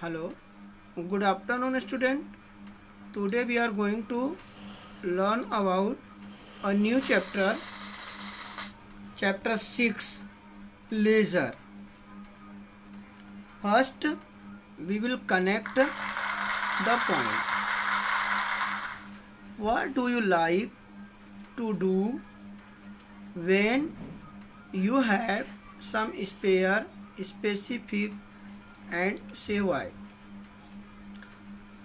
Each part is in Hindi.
Hello, good afternoon student. Today we are going to learn about a new chapter, chapter 6, leisure. First, we will connect the point. What do you like to do when you have some spare specific and say why?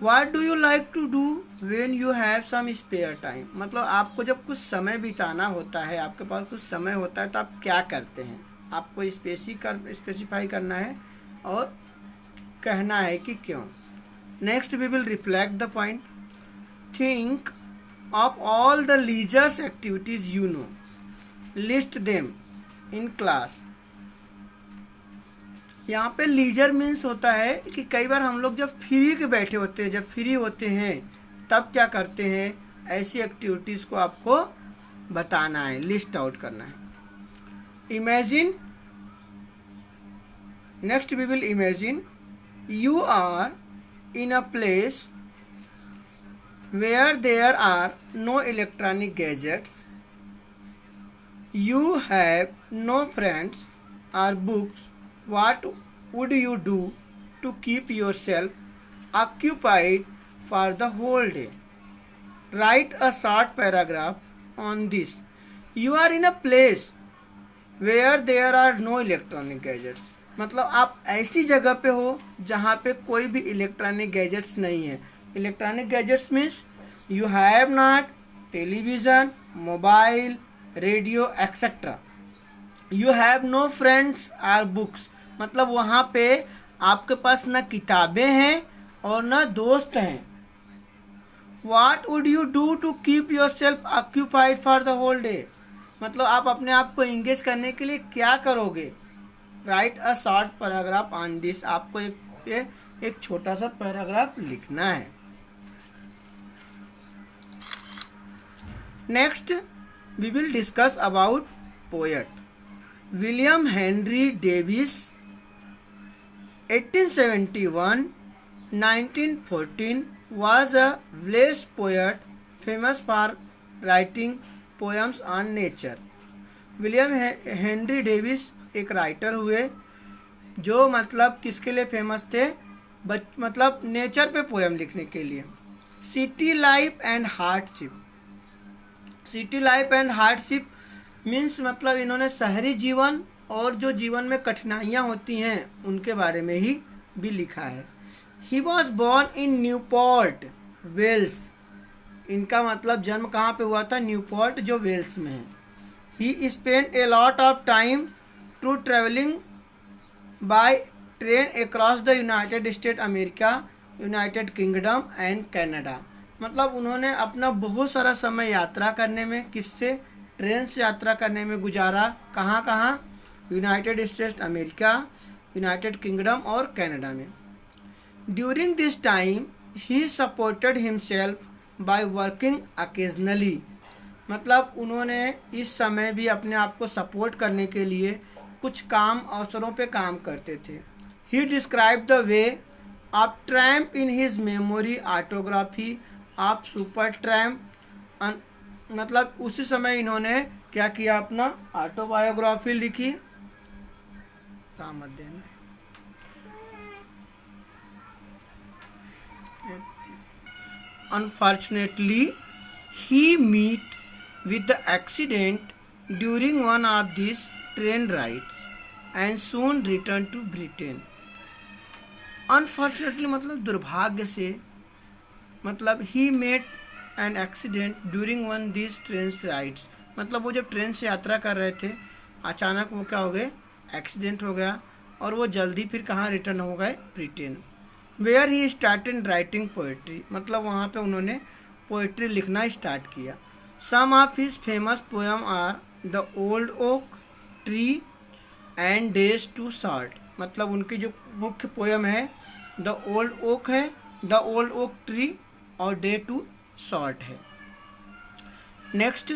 What do you like to do when you have some spare time? मतलब आपको जब कुछ समय बिताना होता है, आपके पास कुछ समय होता है तो आप क्या करते हैं? आपको स्पेसिफाई करना है और कहना है कि क्यों. Next we will reflect the point. Think of all the leisures activities you know. List them in class. यहाँ पे लीजर मीन्स होता है कि कई बार हम लोग जब फ्री होते हैं तब क्या करते हैं, ऐसी एक्टिविटीज़ को आपको बताना है, लिस्ट आउट करना है. Imagine. Next we will imagine you are in a place where there are no electronic gadgets. You have no friends or books. What would you do to keep yourself occupied for the whole day? Write a short paragraph on this. You are in a place where there are no electronic gadgets. मतलब आप ऐसी जगह पे हो जहाँ पे कोई भी इलेक्ट्रॉनिक गैजेट्स नहीं है. Electronic gadgets means you have not television, mobile, radio etcetera. You have no friends or books. मतलब वहाँ पे आपके पास ना किताबें हैं और ना दोस्त हैं. What would you do to keep yourself occupied for the whole day. मतलब आप अपने आप को इंगेज करने के लिए क्या करोगे. Right a short paragraph on this. आपको एक छोटा सा पैराग्राफ लिखना है. Next we will discuss about poet William Henry Davies. 1871-1914 was a Welsh poet famous for writing poems on nature. William Henry Davis एक राइटर हुए जो मतलब किसके लिए फेमस थे, मतलब नेचर पे पोएम लिखने के लिए. City life and hardship. City life and hardship means मतलब इन्होंने शहरी जीवन और जो जीवन में कठिनाइयाँ होती हैं उनके बारे में ही भी लिखा है. He was born in Newport, Wales. इनका मतलब जन्म कहाँ पे हुआ था, न्यूपोर्ट जो वेल्स में है. He spend a lot of time to travelling by train across the United State America, United Kingdom and Canada. मतलब उन्होंने अपना बहुत सारा समय यात्रा करने में, किससे, ट्रेन से यात्रा करने में गुजारा. कहाँ कहाँ, United states America, United kingdom और कनाडा में. During this time he supported himself by working occasionally. मतलब उन्होंने इस समय भी अपने आप को सपोर्ट करने के लिए कुछ अवसरों पे काम करते थे. He describe the way of tramp in his memory autobiography of super tramp. मतलब उसी समय इन्होंने क्या किया, अपना ऑटोबायोग्राफी लिखी. Unfortunately he meet with the accident during one of these train rides and soon returned to Britain. Unfortunately मतलब दुर्भाग्य से, मतलब he met an accident during one these train rides. मतलब वो जब ट्रेन से यात्रा कर रहे थे अचानक वो क्या हो गए, एक्सीडेंट हो गया और वो जल्दी फिर कहाँ रिटर्न हो गए, Britain. Where he started writing poetry. मतलब वहाँ पे उन्होंने पोएट्री लिखना स्टार्ट किया. Some of his famous poems are The Old Oak Tree and Days Too Short. मतलब उनकी जो मुख्य पोएम है The Old Oak है, The Old Oak Tree और Day Too Short है. Next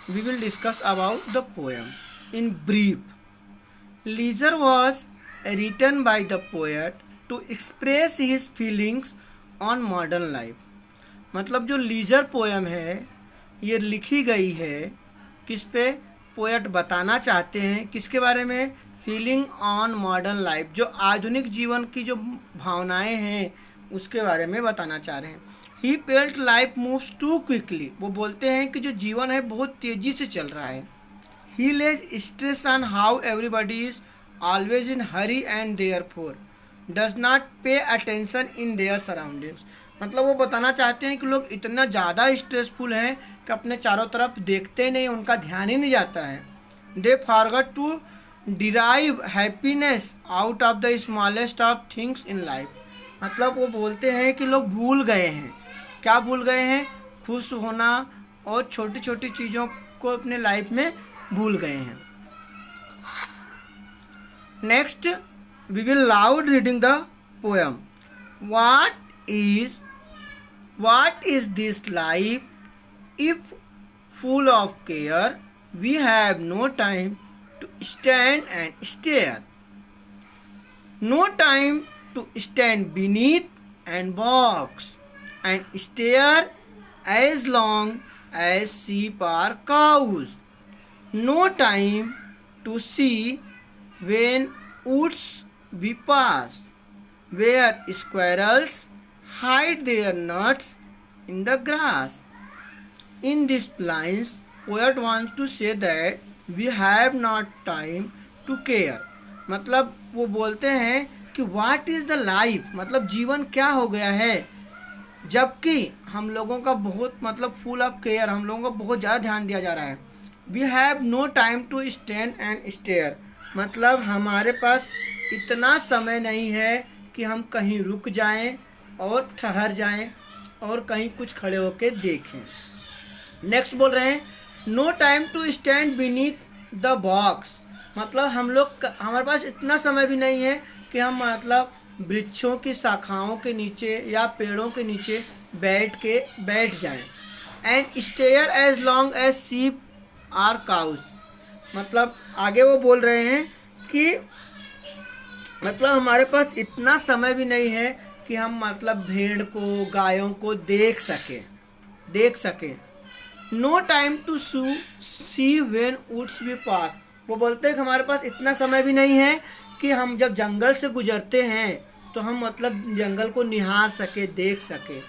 we will discuss about the poem in brief. Leisure was written by the poet to express his feelings on modern life. मतलब जो लीजर पोयम है ये लिखी गई है किस पे? पोएट बताना चाहते हैं किसके बारे में? फीलिंग ऑन मॉडर्न लाइफ, जो आधुनिक जीवन की जो भावनाएं हैं उसके बारे में बताना चाह रहे हैं। He felt life moves too quickly, वो बोलते हैं कि जो जीवन है बहुत तेज़ी से चल रहा है। He lays stress on how everybody is always in hurry and therefore does not pay attention in their surroundings. मतलब वो बताना चाहते हैं कि लोग इतना ज़्यादा स्ट्रेसफुल हैं कि अपने चारों तरफ देखते नहीं, उनका ध्यान ही नहीं जाता है। They forget to derive happiness out of the smallest of things in life. मतलब वो बोलते हैं कि लोग भूल गए हैं, क्या भूल गए हैं? खुश होना और छोटी छोटी चीज़ों को अपने लाइफ में भूल गए हैं। Next we will loud reading the poem. What is this life? If full of care, we have no time to stand and stare. No time to stand beneath and box and stare as long as sheep are cows. No time to see when woods we pass, where squirrels hide their nuts in the grass. In these lines, poet wants to say that we have not time to care. मतलब वो बोलते हैं कि what is the life, मतलब जीवन क्या हो गया है, जबकि हम लोगों का बहुत मतलब फुल ऑफ केयर, हम लोगों को बहुत ज़्यादा ध्यान दिया जा रहा है। We have no time to stand and stare, मतलब हमारे पास इतना समय नहीं है कि हम कहीं रुक जाएं और ठहर जाएं और कहीं कुछ खड़े होकर देखें। नेक्स्ट बोल रहे हैं no time to stand beneath the boughs, मतलब हमारे पास इतना समय भी नहीं है कि हम मतलब वृक्षों की शाखाओं के नीचे या पेड़ों के नीचे बैठ जाएं। And stare as long as sheep or cows, मतलब आगे वो बोल रहे हैं कि मतलब हमारे पास इतना समय भी नहीं है कि हम मतलब भेड़ को, गायों को देख सके। No time to see when woods we pass, वो बोलते हैं कि हमारे पास इतना समय भी नहीं है कि हम जब जंगल से गुजरते हैं तो हम मतलब जंगल को निहार सके, देख सके।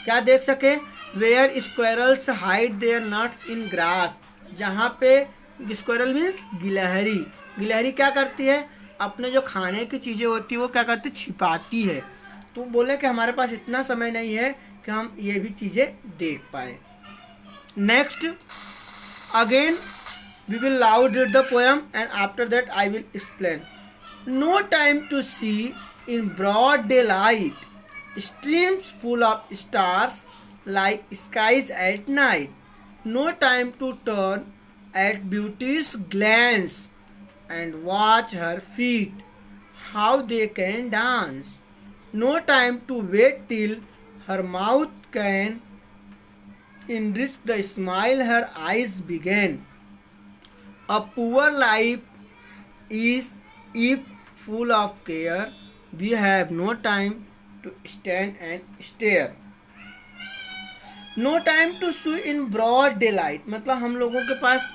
क्या देख सके? Where squirrels hide their nuts in grass, जहाँ पे स्क्वायरल मीन्स गिलहरी। गिलहरी क्या करती है? अपने जो खाने की चीज़ें होती है वो क्या करती है? छिपाती है। तो बोले कि हमारे पास इतना समय नहीं है कि हम ये भी चीज़ें देख पाए। Next again we will loud read the poem and after that I will explain. No time to see in broad daylight, streams full of stars like skies at night. No time to turn at beauty's glance and watch her feet, how they can dance. No time to wait till her mouth can enrich the smile her eyes begin. A poor life is if full of care, we have no time to stand and stare. No time to see in broad daylight, मतलब हम लोगों के पास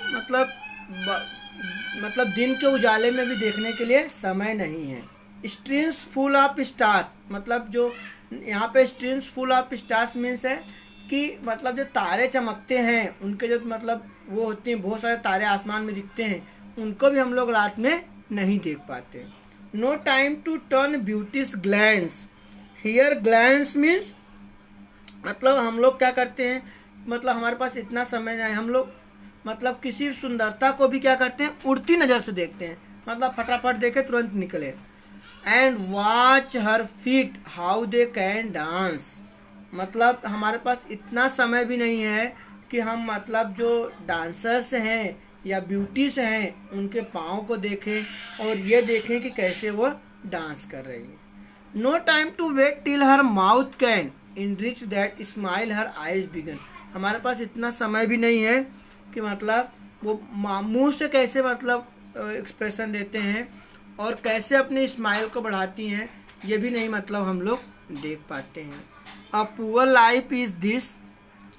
मतलब दिन के उजाले में भी देखने के लिए समय नहीं है। स्ट्रीम्स फुल ऑफ स्टार्स, मतलब जो यहाँ पे streams full of stars means है कि मतलब जो तारे चमकते हैं उनके जो मतलब वो होते हैं, बहुत सारे तारे आसमान में दिखते हैं, उनको भी हम लोग रात में नहीं देख पाते। No time to turn beauty's glance, here glance means मतलब हम लोग क्या करते हैं, मतलब हमारे पास इतना समय नहीं, हम लोग मतलब किसी सुंदरता को भी क्या करते हैं? उड़ती नज़र से देखते हैं, मतलब फटाफट देखे तुरंत निकले। And watch her feet how they can dance, मतलब हमारे पास इतना समय भी नहीं है कि हम मतलब जो डांसर्स हैं या ब्यूटीज हैं उनके पाँव को देखें और ये देखें कि कैसे वो डांस कर रही है। No time to wait till her mouth can enrich that smile her eyes began, हमारे पास इतना समय भी नहीं है कि मतलब वो मुँह से कैसे मतलब एक्सप्रेशन देते हैं और कैसे अपने स्माइल को बढ़ाती हैं ये भी नहीं मतलब हम लोग देख पाते हैं। A poor life is this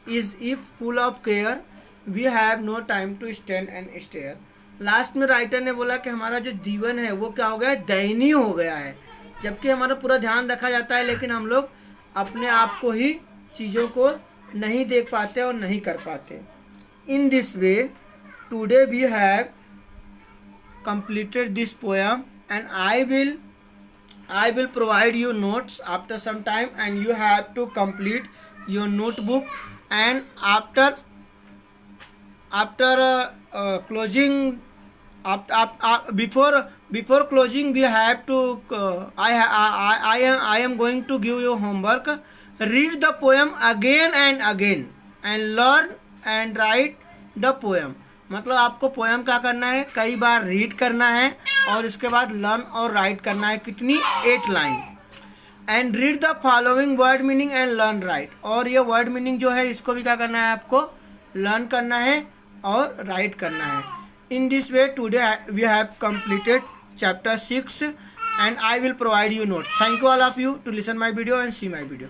is if full of care we have no time to stand and stare. Last में राइटर ने बोला कि हमारा जो जीवन है वो क्या हो गया है, दयनीय हो गया है। जबकि हमारा पूरा ध्यान रखा जाता है, लेकिन हम लोग अपने आप को ही चीज़ों को नहीं देख पाते और नहीं कर पाते। In this way today we have completed this poem and I will provide you notes after some time and you have to complete your notebook and after closing before closing we have to I am going to give you homework. Read the poem again and again and learn and write the poem। मतलब आपको पोएम क्या करना है, कई बार रीड करना है और इसके बाद लर्न और राइट करना है। कितनी, 8 line. And read the following word meaning and learn right. और ये वर्ड मीनिंग जो है इसको भी क्या करना है, आपको लर्न करना है और राइट करना है। In this way today we have completed chapter 6 and I will provide you notes. Thank you all of you to listen my video and see my video.